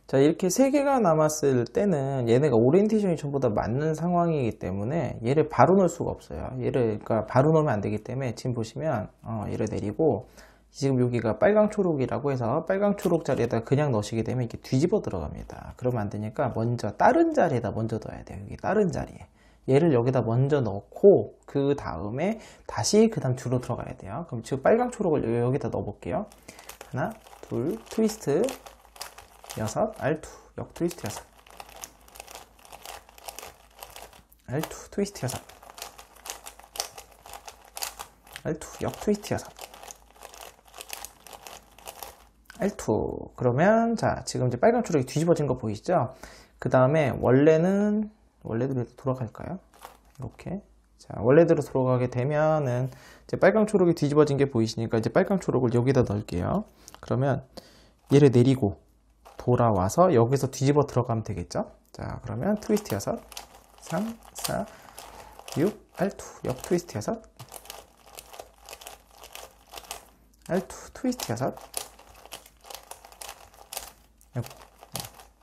자, 이렇게 3개가 남았을 때는 얘네가 오리엔테이션이 전부 다 맞는 상황이기 때문에 얘를 바로 넣을 수가 없어요. 얘를 그러니까 바로 넣으면 안 되기 때문에 지금 보시면 얘를 내리고, 지금 여기가 빨강 초록이라고 해서 빨강 초록 자리에다 그냥 넣으시게 되면 이게 뒤집어 들어갑니다. 그러면 안 되니까 먼저 다른 자리에다 먼저 넣어야 돼요. 여기 다른 자리에 얘를 여기다 먼저 넣고, 그 다음에 다시 그 다음 줄로 들어가야 돼요. 그럼 지금 빨강 초록을 여기다 넣어 볼게요. 하나, 둘, 트위스트 6, R2 역 트위스트 6, R2 트위스트 6, R2 역 트위스트 6, R2. 그러면 자, 지금 이제 빨간 초록이 뒤집어진 거 보이시죠? 그 다음에 원래대로 돌아갈까요? 이렇게. 자, 원래대로 돌아가게 되면은 이제 빨강 초록이 뒤집어진 게 보이시니까 이제 빨강 초록을 여기다 넣을게요. 그러면 얘를 내리고 돌아와서 여기서 뒤집어 들어가면 되겠죠? 자, 그러면 트위스트 6, 3, 4, 6, R2 역 트위스트 6, R2 트위스트 6,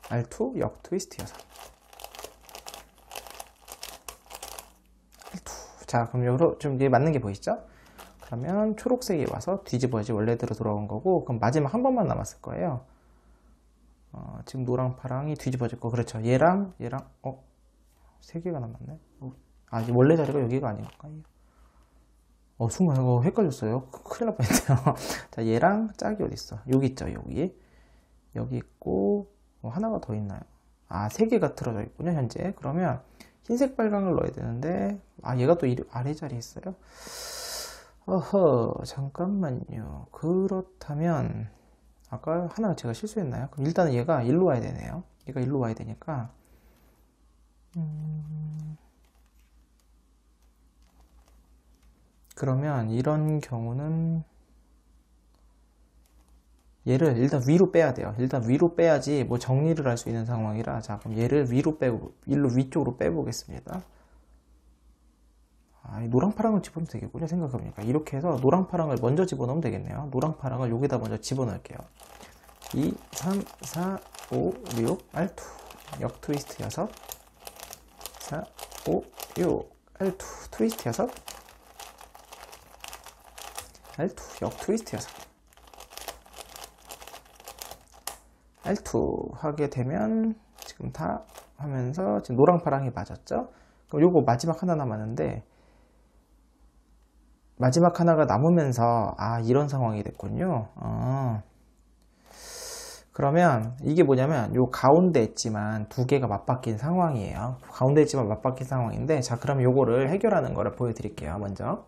R2 역 트위스트 6, R2. 자, 그럼 여기로 좀 이게 맞는 게 보이시죠? 그러면 초록색이 와서 뒤집어야지 원래대로 돌아온 거고, 그럼 마지막 한 번만 남았을 거예요. 지금 노랑 파랑이 뒤집어질 거. 그렇죠. 얘랑 3개가 남았네. 이제 원래 자리가 여기가 아닌가요? 순간 이거 헷갈렸어요. 큰일 날 뻔했네요. 자, 얘랑 짝이 어디 있어? 여기 있죠. 여기 있고, 하나가 더 있나요? 3개가 틀어져 있군요, 현재. 그러면 흰색 빨강을 넣어야 되는데, 얘가 또 아래 자리에 있어요? 잠깐만요. 그렇다면 아까 하나 제가 실수했나요? 그럼 일단은 얘가 일로 와야 되네요. 얘가 일로 와야 되니까 그러면 이런 경우는 얘를 일단 위로 빼야 돼요. 일단 위로 빼야지 뭐 정리를 할 수 있는 상황이라. 자, 그럼 얘를 위로 빼고 일로 위쪽으로 빼보겠습니다. 이 노랑파랑을 집어넣으면 되겠군요. 생각해보니까 이렇게 해서 노랑파랑을 먼저 집어넣으면 되겠네요. 노랑파랑을 여기다 먼저 집어넣을게요. 2, 3, 4, 5, 6, R2 역 트위스트 6, 4, 5, 6, R2 트위스트 6, R2 역 트위스트 6, R2 하게 되면 지금 다 하면서 지금 노랑파랑이 맞았죠? 그럼 요거 마지막 하나 남았는데, 마지막 하나가 남으면서 이런 상황이 됐군요. 그러면 이게 뭐냐면 요 가운데 있지만 2개가 맞바뀐 상황이에요. 가운데 있지만 맞바뀐 상황인데, 자, 그럼 요거를 해결하는 거를 보여드릴게요. 먼저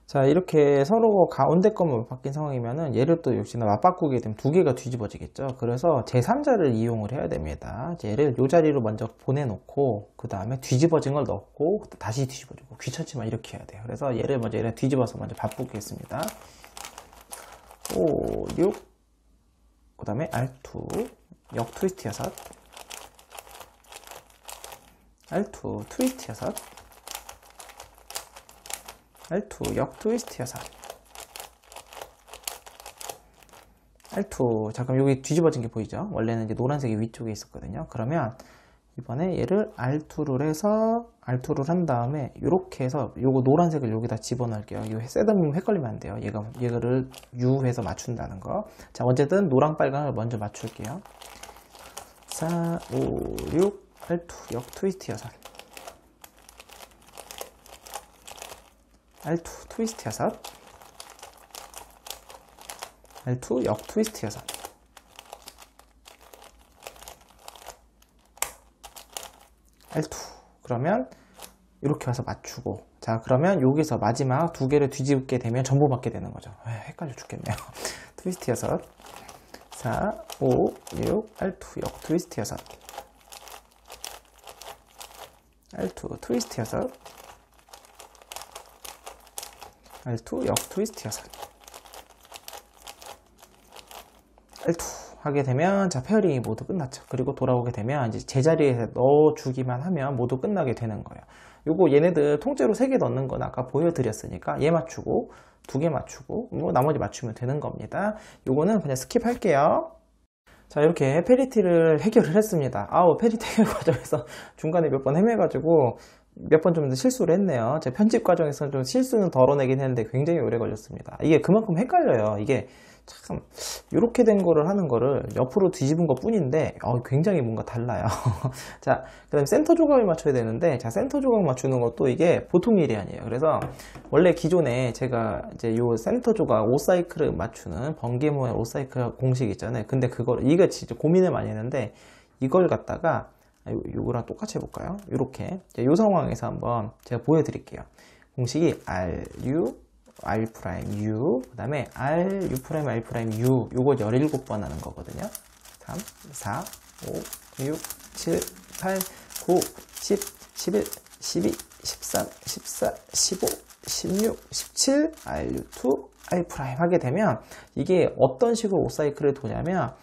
자, 이렇게 서로 가운데 것만 맞바뀐 상황이면은 얘를 또 역시나 맞바꾸게 되면 2개가 뒤집어지겠죠. 그래서 제3자를 이용을 해야 됩니다. 얘를 요 자리로 먼저 보내놓고 그 다음에 뒤집어진 걸 넣고 다시 뒤집어주고, 귀찮지만 이렇게 해야 돼요. 그래서 얘를 뒤집어서 먼저 바꾸겠습니다. 5, 6, 그 다음에 R2 역 트위스트 6, R2 트위스트 6, R2 역 트위스트 6, R2. 자, 그럼 여기 뒤집어진 게 보이죠? 원래는 이제 노란색이 위쪽에 있었거든요. 그러면 이번에 얘를 R2를 해서 R2를 한 다음에 이렇게 해서 요거 노란색을 여기다 집어넣을게요. 이거 세다 보면 헷갈리면 안 돼요. 얘를 U해서 맞춘다는 거. 자, 어쨌든 노랑 빨강을 먼저 맞출게요. 4, 5, 6 R2 역 트위스트 여섯 R2 트위스트 여섯 R2 역 트위스트 여섯 R2 그러면 이렇게 와서 맞추고, 자 그러면 여기서 마지막 두 개를 뒤집게 되면 전부 맞게 되는 거죠. 헷갈려 죽겠네요. 트위스트 여섯 4, 5, 6 R2 역 트위스트 여섯 R2 트위스트 여섯 R2 역 트위스트 여섯 R2 하게 되면 자 페어링이 모두 끝났죠. 그리고 돌아오게 되면 이제 제자리에 넣어주기만 하면 모두 끝나게 되는 거예요. 요거 얘네들 통째로 3개 넣는 건 아까 보여드렸으니까 얘 맞추고 2개 맞추고 뭐 나머지 맞추면 되는 겁니다. 요거는 그냥 스킵할게요. 자 이렇게 페리티를 해결을 했습니다. 페리티 해결 과정에서 중간에 몇 번 헤매가지고 몇 번 좀 실수를 했네요. 제 편집 과정에서 좀 실수는 덜어내긴 했는데 굉장히 오래 걸렸습니다. 이게 그만큼 헷갈려요. 이게 참 이렇게 된 거를 하는 거를 옆으로 뒤집은 것 뿐인데 굉장히 뭔가 달라요. 자, 그 다음에 센터 조각을 맞춰야 되는데, 자 센터 조각 맞추는 것도 이게 보통 일이 아니에요. 그래서 원래 기존에 제가 이제 요 센터 조각 5사이클을 맞추는 번개모의 5사이클 공식 있잖아요. 근데 이거 진짜 고민을 많이 했는데 이걸 갖다가 요거랑 똑같이 해볼까요? 이렇게 요 상황에서 한번 제가 보여드릴게요. 공식이 RU R', U, 그 다음에 R, U', R', U, 요거 17번 하는 거거든요. 3, 4, 5, 6, 7, 8, 9, 10, 11, 12, 13, 14, 15, 16, 17, R2, R' 하게 되면 이게 어떤 식으로 5사이클을 도냐면,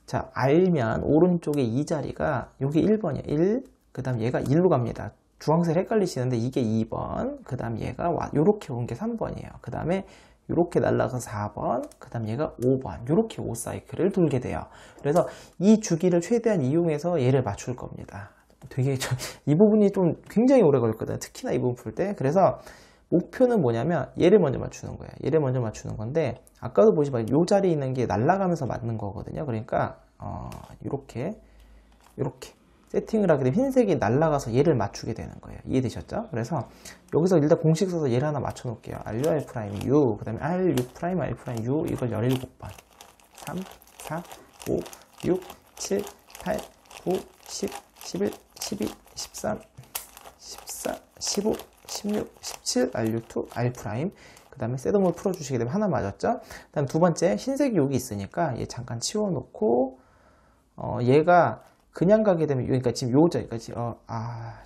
자, R면 오른쪽에 이 자리가 여기 1번이에요. 1, 그 다음 얘가 1로 갑니다. 주황색 헷갈리시는데 이게 2번, 그 다음 얘가 요렇게 온 게 3번이에요. 그 다음에 요렇게 날라가서 4번, 그 다음 얘가 5번, 요렇게 5사이클을 돌게 돼요. 그래서 이 주기를 최대한 이용해서 얘를 맞출 겁니다. 이 부분이 좀 굉장히 오래 걸렸거든요. 특히나 이 부분 풀 때. 그래서 목표는 뭐냐면 얘를 먼저 맞추는 거예요. 얘를 먼저 맞추는 건데, 아까도 보시면 요 자리에 있는 게 날아가면서 맞는 거거든요. 그러니까 요렇게 세팅을 하게 되면 흰색이 날아가서 얘를 맞추게 되는 거예요. 이해되셨죠? 그래서 여기서 일단 공식 써서 얘를 하나 맞춰 놓을게요. RU, R', U, 그 다음에 RU', R', U, 이걸 17번. 3, 4, 5, 6, 7, 8, 9, 10, 11, 12, 13, 14, 15, 16, 17, RU2, R'. 그 다음에 셋업을 풀어주시게 되면 하나 맞았죠? 그 다음 두 번째, 흰색이 여기 있으니까 얘 잠깐 치워놓고, 얘가 그냥 가게 되면, 그러니까 지금 요 자리까지,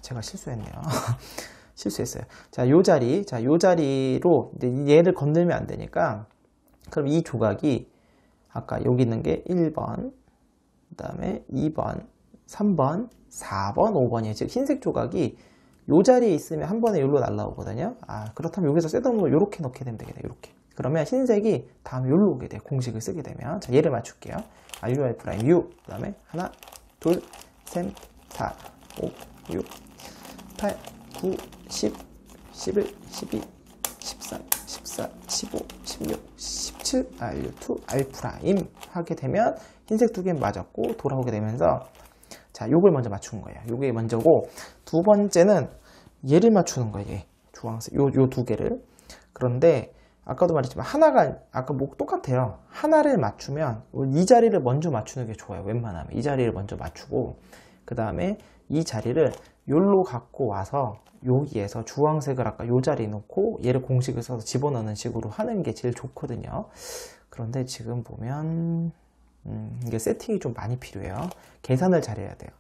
제가 실수했네요. 실수했어요. 자, 요 자리로 얘를 건들면 안 되니까, 그럼 이 조각이, 아까 여기 있는 게 1번, 그 다음에 2번, 3번, 4번, 5번이에요. 즉, 흰색 조각이 요 자리에 있으면 한 번에 여기로 날라오거든요. 그렇다면 여기서 셋업을 이렇게 넣게 되면 되겠네요. 이렇게. 그러면 흰색이 다음에 여기로 오게 돼요. 공식을 쓰게 되면. 자, 얘를 맞출게요. RU, R', U. 그 다음에 하나, 둘, 셋, 4, 5, 6, 8, 9, 10, 11, 12, 13, 14, 15, 16, 17, RU2, R' 하게 되면 흰색 두 개 맞았고 돌아오게 되면서, 자, 요걸 먼저 맞추는 거예요. 요게 먼저고, 두 번째는 얘를 맞추는 거예요. 얘. 주황색. 요 두 개를. 그런데 아까도 말했지만 하나가 아까 뭐 똑같아요. 하나를 맞추면 이 자리를 먼저 맞추는 게 좋아요. 웬만하면 이 자리를 먼저 맞추고, 그 다음에 이 자리를 요로 갖고 와서 여기에서 주황색을 아까 요 자리에 놓고 얘를 공식을 써서 집어넣는 식으로 하는 게 제일 좋거든요. 그런데 지금 보면 이게 세팅이 좀 많이 필요해요. 계산을 잘해야 돼요.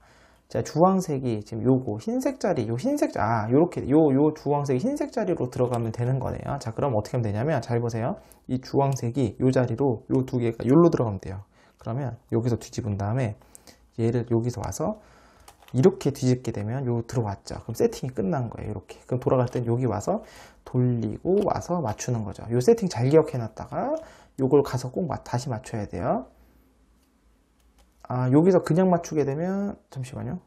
자, 주황색이 지금 요거 흰색 자리, 요렇게 요 주황색이 흰색 자리로 들어가면 되는 거네요. 자, 그럼 어떻게 하면 되냐면, 잘 보세요. 이 주황색이 요 자리로 요 두 개가 요로 들어가면 돼요. 그러면 여기서 뒤집은 다음에 얘를 여기서 와서 이렇게 뒤집게 되면 요 들어왔죠. 그럼 세팅이 끝난 거예요. 이렇게. 그럼 돌아갈 땐 여기 와서 돌리고 와서 맞추는 거죠. 요 세팅 잘 기억해 놨다가 요걸 가서 꼭 다시 맞춰야 돼요. 여기서 그냥 맞추게 되면, 잠시만요.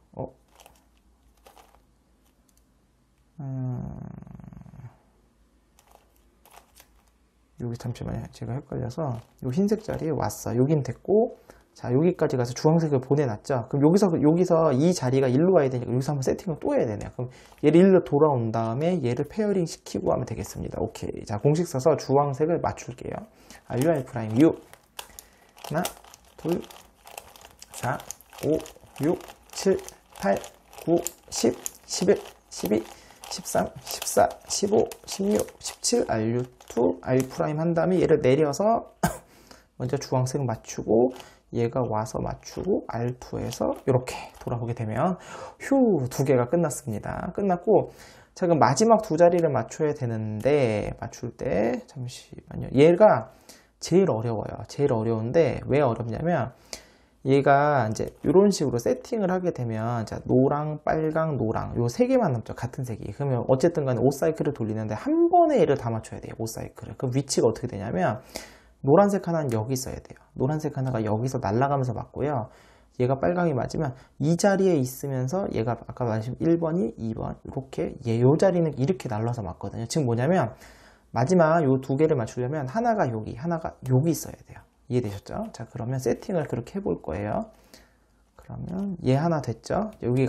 여기 잠시만요. 제가 헷갈려서 요 흰색 자리에 왔어. 여긴 됐고, 자, 여기까지 가서 주황색을 보내놨죠. 그럼 여기서 이 자리가 일로 와야 되니까 여기서 한번 세팅을 또 해야 되네요. 그럼 얘를 일로 돌아온 다음에 얘를 페어링 시키고 하면 되겠습니다. 오케이. 자, 공식 써서 주황색을 맞출게요. RUR 프라임 U. 하나, 둘, 4, 5, 6, 7, 8, 9, 10, 11, 12, 13, 14, 15, 16, 17, RU2, R' 한 다음에 얘를 내려서 먼저 주황색 맞추고 얘가 와서 맞추고 R2에서 이렇게 돌아오게 되면 휴, 두 개가 끝났습니다. 끝났고 자, 그럼 마지막 두 자리를 맞춰야 되는데 맞출 때 잠시만요. 얘가 제일 어려워요. 제일 어려운데 왜 어렵냐면 얘가 이제 이런 식으로 세팅을 하게 되면 자, 노랑, 빨강, 노랑 요 세 개만 남죠. 같은 색이. 그러면 어쨌든 간에 5사이클을 돌리는데 한 번에 얘를 다 맞춰야 돼요. 5사이클을. 그럼 위치가 어떻게 되냐면 노란색 하나는 여기 있어야 돼요. 노란색 하나가 여기서 날아가면서 맞고요. 얘가 빨강이 맞으면 이 자리에 있으면서 얘가 아까 말씀 1번이 2번 이렇게 요 자리는 이렇게 날라서 맞거든요. 지금 뭐냐면 마지막 요 두 개를 맞추려면 하나가 여기, 하나가 여기 있어야 돼요. 이해되셨죠? 자, 그러면 세팅을 그렇게 해볼 거예요. 그러면 얘 하나 됐죠? 여기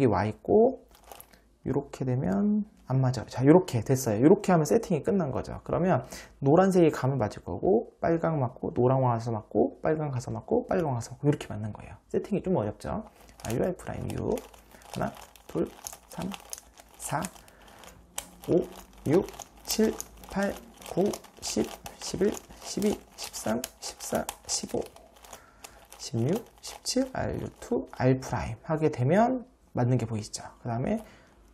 와 있고 이렇게 되면 안 맞아요. 자, 이렇게 됐어요. 이렇게 하면 세팅이 끝난 거죠. 그러면 노란색이 가면 맞을 거고 빨강 맞고 노랑 와서 맞고 빨강 가서 맞고 빨강 와서 맞고 이렇게 맞는 거예요. 세팅이 좀 어렵죠? RUR 프라임 U 하나, 둘, 3, 4, 5, 6, 7, 8, 9, 10, 11, 12, 13, 14, 15, 16, 17, RU2, R' 하게 되면 맞는 게 보이시죠? 그 다음에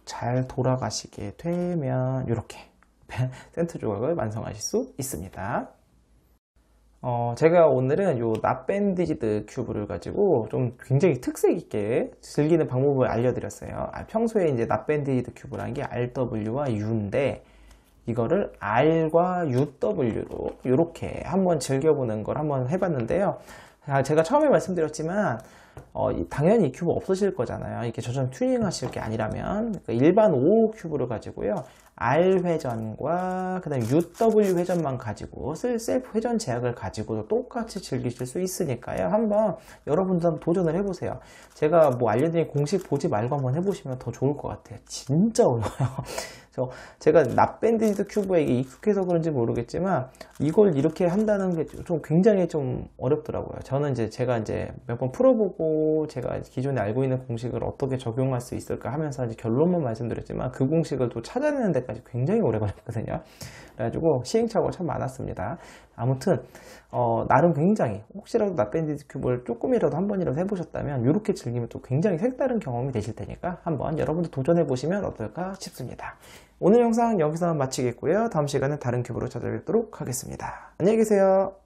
잘 돌아가시게 되면 이렇게 센터 조각을 완성하실 수 있습니다. 제가 오늘은 요 납밴디드 큐브를 가지고 좀 굉장히 특색 있게 즐기는 방법을 알려드렸어요. 평소에 이제 납밴디드 큐브라는 게 RW와 U인데 이거를 R과 UW로 이렇게 한번 즐겨보는 걸 한번 해봤는데요. 제가 처음에 말씀드렸지만 당연히 이 큐브 없으실 거잖아요. 이렇게 저처럼 튜닝 하실 게 아니라면 그러니까 일반 5 큐브를 가지고요. R 회전과 그 다음에 UW 회전만 가지고 셀프 회전 제약을 가지고도 똑같이 즐기실 수 있으니까요. 한번 여러분도 한번 도전을 해보세요. 제가 뭐 알려드린 공식 보지 말고 한번 해보시면 더 좋을 것 같아요. 진짜 어려워요. 제가 납밴디드 큐브에 익숙해서 그런지 모르겠지만 이걸 이렇게 한다는 게 좀 굉장히 좀 어렵더라고요. 저는 이제 제가 이제 몇 번 풀어보고 제가 기존에 알고 있는 공식을 어떻게 적용할 수 있을까 하면서 이제 결론만 말씀드렸지만 그 공식을 또 찾아내는 데까지 굉장히 오래 걸렸거든요. 그래가지고 시행착오가 참 많았습니다. 아무튼 나름 굉장히 혹시라도 납밴디드 큐브를 조금이라도 한 번이라도 해보셨다면 이렇게 즐기면 또 굉장히 색다른 경험이 되실 테니까 한번 여러분도 도전해보시면 어떨까 싶습니다. 오늘 영상 여기서 마치겠고요. 다음 시간에 다른 큐브로 찾아뵙도록 하겠습니다. 안녕히 계세요.